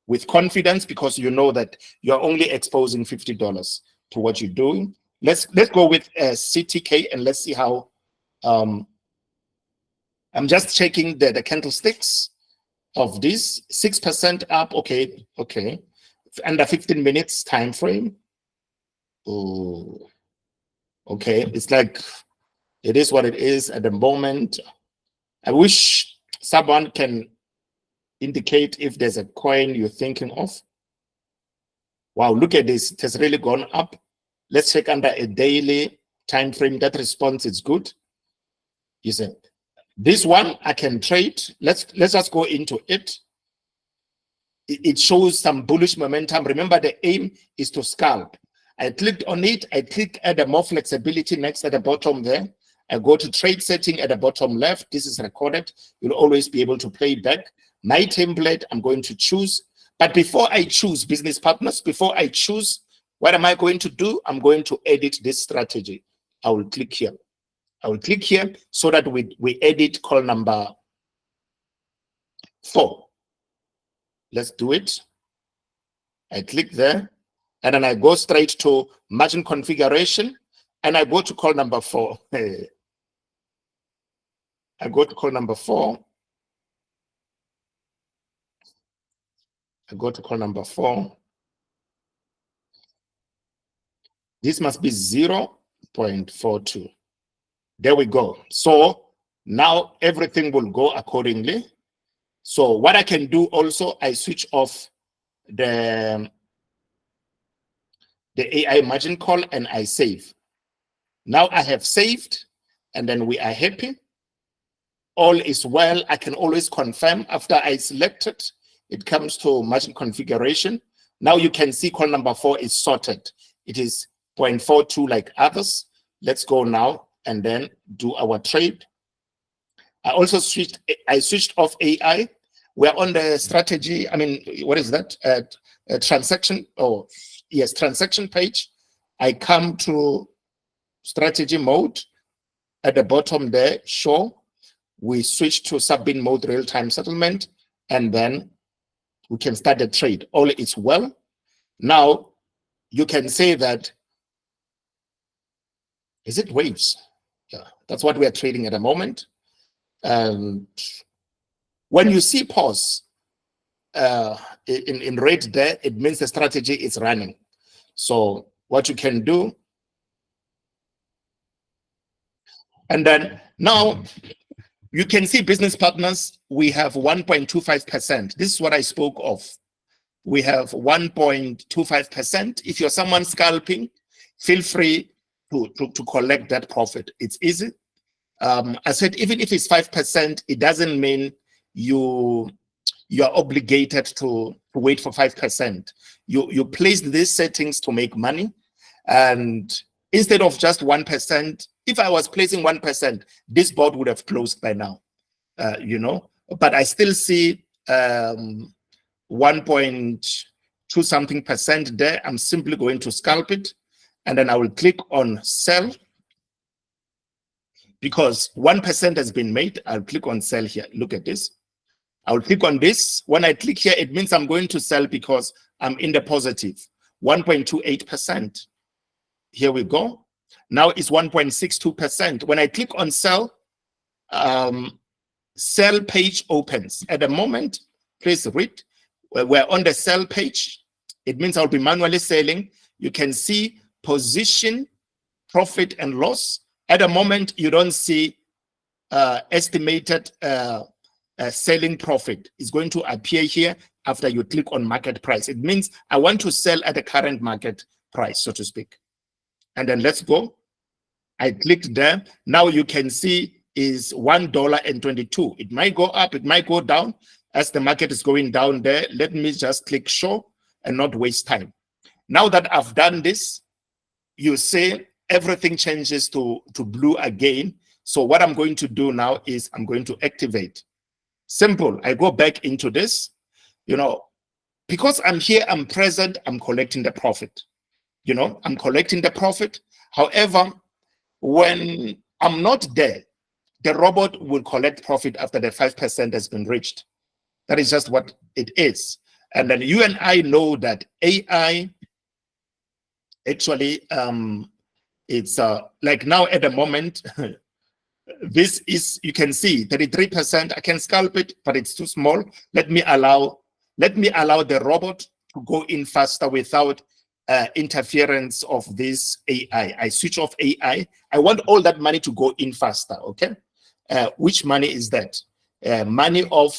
with confidence because you know that you're only exposing $50 to what you're doing. Let's go with CTK and let's see how. I'm just checking the candlesticks of this. 6% up. Okay. Under 15 minutes time frame. Oh, okay. It's like it is what it is at the moment. I wish someone can indicate if there's a coin you're thinking of. Wow, look at this. It has really gone up. Let's check under a daily time frame. That response is good. You see, this one I can trade. Let's just go into it. It shows some bullish momentum. Remember, the aim is to scalp. I clicked on it. I click at the more flexibility next at the bottom there. I go to trade setting at the bottom left. This is recorded. You'll always be able to play back. My template, I'm going to choose. But before I choose, business partners, before I choose, what am I going to do? I'm going to edit this strategy. I will click here. I will click here so that we edit call number 4. Let's do it. I click there, and then I go straight to margin configuration, and I go to call number 4. I go to call number 4. I go to call number 4. This must be 0.42. There we go. So now everything will go accordingly. So what I can do also, I switch off the AI margin call and I save. Now I have saved, and then we are happy. All is well. I can always confirm after I select it. It comes to margin configuration. Now you can see call number 4 is sorted. It is 0.42 like others. Let's go now and then do our trade. I also switched off AI. We're on the strategy. I mean, what is that? Transaction. Oh, yes, transaction page. I come to strategy mode at the bottom there. Show. We switch to sub-bin mode, real-time settlement, and then we can start the trade. All is well. Now you can say that. Is it waves? Yeah, that's what we are trading at the moment. And when you see pause in red there, it means the strategy is running. So what you can do, and then now you can see business partners, we have 1.25%. This is what I spoke of. We have 1.25%. If you're someone scalping, feel free to collect that profit. It's easy. I said, even if it's 5%, it doesn't mean you're obligated to wait for 5%. You placed these settings to make money, and instead of just 1%, if I was placing 1%, this board would have closed by now, you know. But I still see 1.25%. 2 something percent there. I'm simply going to scalp it, and then I will click on sell. Because 1% has been made, I'll click on sell here. Look at this. I'll click on this. When I click here, it means I'm going to sell because I'm in the positive. 1.28%. Here we go. Now it's 1.62%. When I click on sell, sell page opens. At the moment, please read. We're on the sell page. It means I'll be manually selling. You can see position, profit, and loss. At the moment, you don't see estimated selling profit. It's going to appear here after you click on market price. It means I want to sell at the current market price, so to speak. And then let's go. I clicked there. Now you can see is $1.22. It might go up, it might go down. As the market is going down there, let me just click show and not waste time. Now that I've done this, you see everything changes to blue again. So what I'm going to do now is I'm going to activate. Simple. I go back into this. Because I'm here, I'm present, I'm collecting the profit. I'm collecting the profit. However, when I'm not there, the robot will collect profit after the 5% has been reached. That is just what it is. And then you and I know that AI actually, it's like now at the moment, this is, you can see 33%. I can scalp it, but it's too small. Let me allow the robot to go in faster without interference of this AI. I switch off AI. I want all that money to go in faster, okay? Which money is that? Money of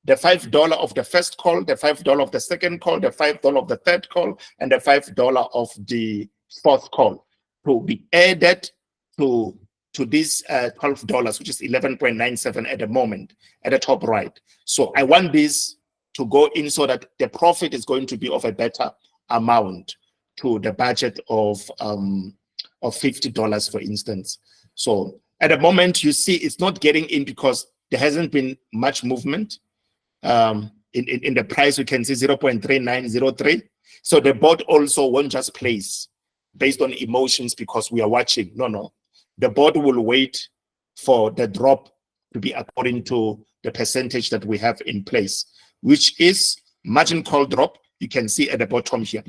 the $5 of the first call, the $5 of the second call, the $5 of the third call, and the $5 of the fourth call to be added to this $12, which is 11.97 at the moment at the top right. So I want this to go in so that the profit is going to be of a better amount to the budget of $50, for instance. So at the moment, you see it's not getting in because there hasn't been much movement. In the price, we can see 0.3903. So the bot also won't just place based on emotions because we are watching. No. The bot will wait for the drop to be according to the percentage that we have in place, which is margin call drop. You can see at the bottom here.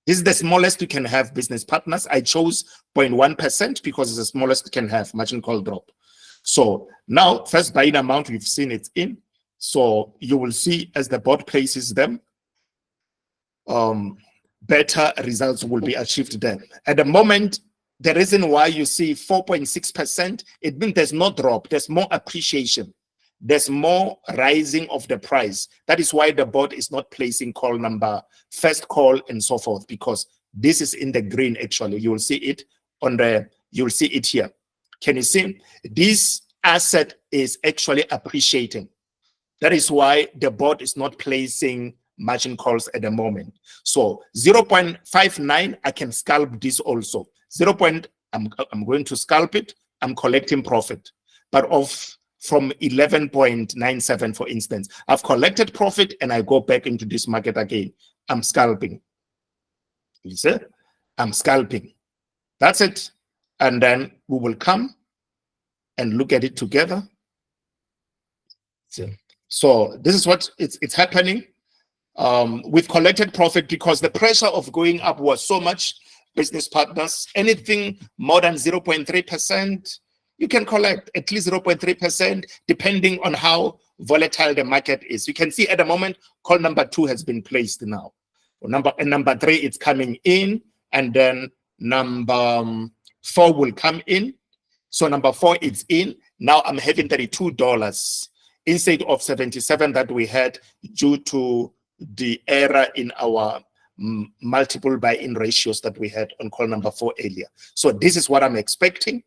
This is the smallest you can have, business partners. I chose 0.1% because it's the smallest you can have, margin call drop. So now, first buying amount, we've seen it's in. So you will see as the bot places them, better results will be achieved then. At the moment, the reason why you see 4.6%, it means there's no drop, there's more appreciation. There's more rising of the price. That is why the bot is not placing call number, first call, and so forth, because this is in the green actually. You will see it on the, you will see it here. Can you see? This asset is actually appreciating. That is why the bot is not placing margin calls at the moment. So 0.59, I can scalp this also. I'm going to scalp it. I'm collecting profit, but from 11.97, for instance. I've collected profit and I go back into this market again. I'm scalping. You see? I'm scalping. That's it. And then we will come and look at it together. So this is what it's happening. We've collected profit because the pressure of going up was so much. Business partners, anything more than 0.3%, you can collect at least 0.3%, depending on how volatile the market is. You can see at the moment, call number 2 has been placed now. Number 3, it's coming in, and then number 4 will come in. So number 4 is in. Now I'm having $32 instead of 77 that we had due to the error in our multiple buy-in ratios that we had on call number 4 earlier. So this is what I'm expecting.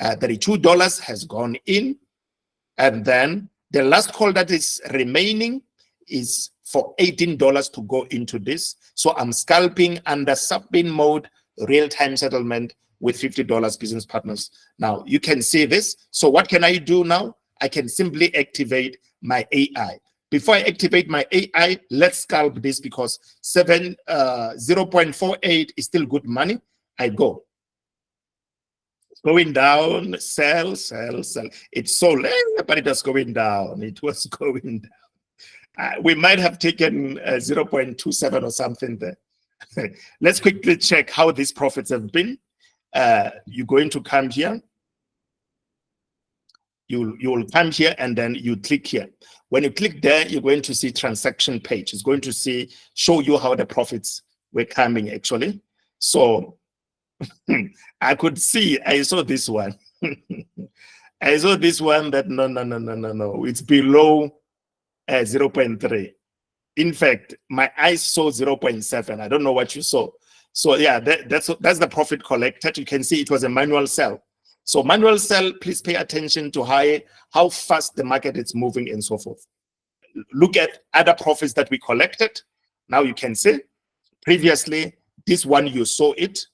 $32 has gone in, and then the last call that is remaining is for $18 to go into this. So I'm scalping under sub-bin mode, real-time settlement with $50 business partners. Now you can see this. So what can I do now? I can simply activate my AI. before I activate my AI, let's scalp this because 0.48 is still good money. I go. Going down, sell. It's so late, but it was going down. It was going down. We might have taken 0.27 or something there. Let's quickly check how these profits have been. You're going to come here. You will come here and then you click here. When you click there, you're going to see transaction page. It's going to show you how the profits were coming actually. So I could see, I saw this one. I saw this one that no, it's below 0.3. In fact, my eyes saw 0.7. I don't know what you saw. So yeah, that's the profit collected. You can see it was a manual sell. So manual sell, please pay attention to how fast the market is moving and so forth. Look at other profits that we collected. Now you can see previously, this one you saw it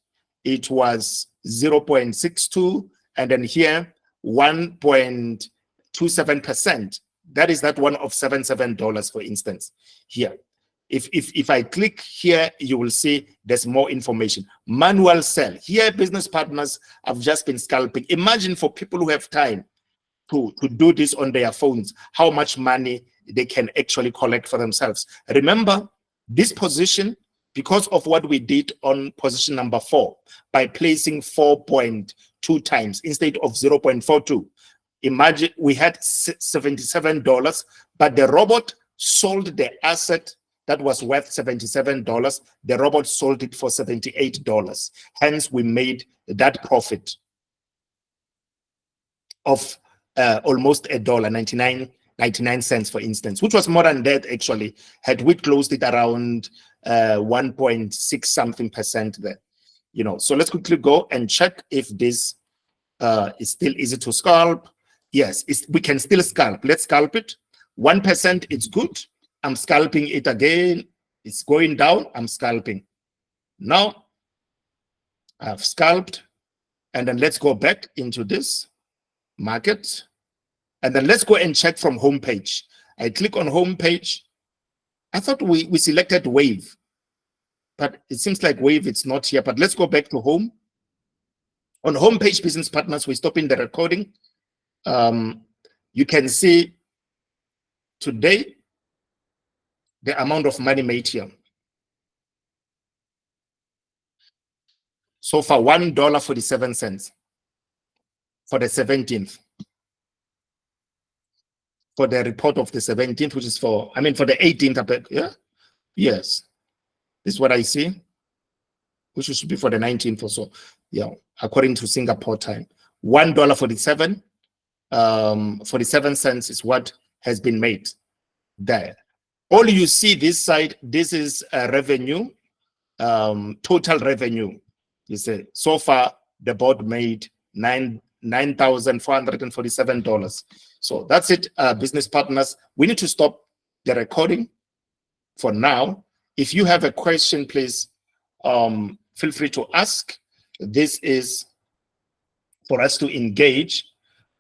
was 0.62, and then here 1.27%. That is that one of $77, for instance. Here, if I click here, you will see there's more information. Manual sell. Here, business partners have just been scalping. Imagine for people who have time to do this on their phones, how much money they can actually collect for themselves. Remember, this position, because of what we did on position number 4, by placing 4.2 times instead of 0.42. Imagine we had $77, but the robot sold the asset that was worth $77. The robot sold it for $78. Hence, we made that profit of almost $1.99, for instance, which was more than that actually, had we closed it around 1.6 something percent there. So let's quickly go and check if this is still easy to scalp. Yes, we can still scalp. Let's scalp it. 1%, it's good. I'm scalping it again. It's going down. I'm scalping. Now, I've scalped. And then let's go back into this market. And then let's go and check from home page. I click on home page. I thought we selected wave, but it seems like wave, it's not here. But let's go back to home. On home page, business partners, we're stopping the recording. You can see today the amount of money made here. So far, $1.47 for the 17th. For the report of the 17th, which is for the 18th. Yeah, yes, this is what I see, which should be for the 19th or so. Yeah, according to Singapore time, $1.47. 47 cents is what has been made there. All you see this side, this is revenue, total revenue. You see, so far the board made $9,447. So that's it, business partners. We need to stop the recording for now. If you have a question, please feel free to ask. This is for us to engage.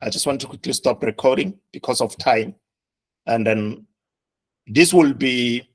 I just want to quickly stop recording because of time. And then this will be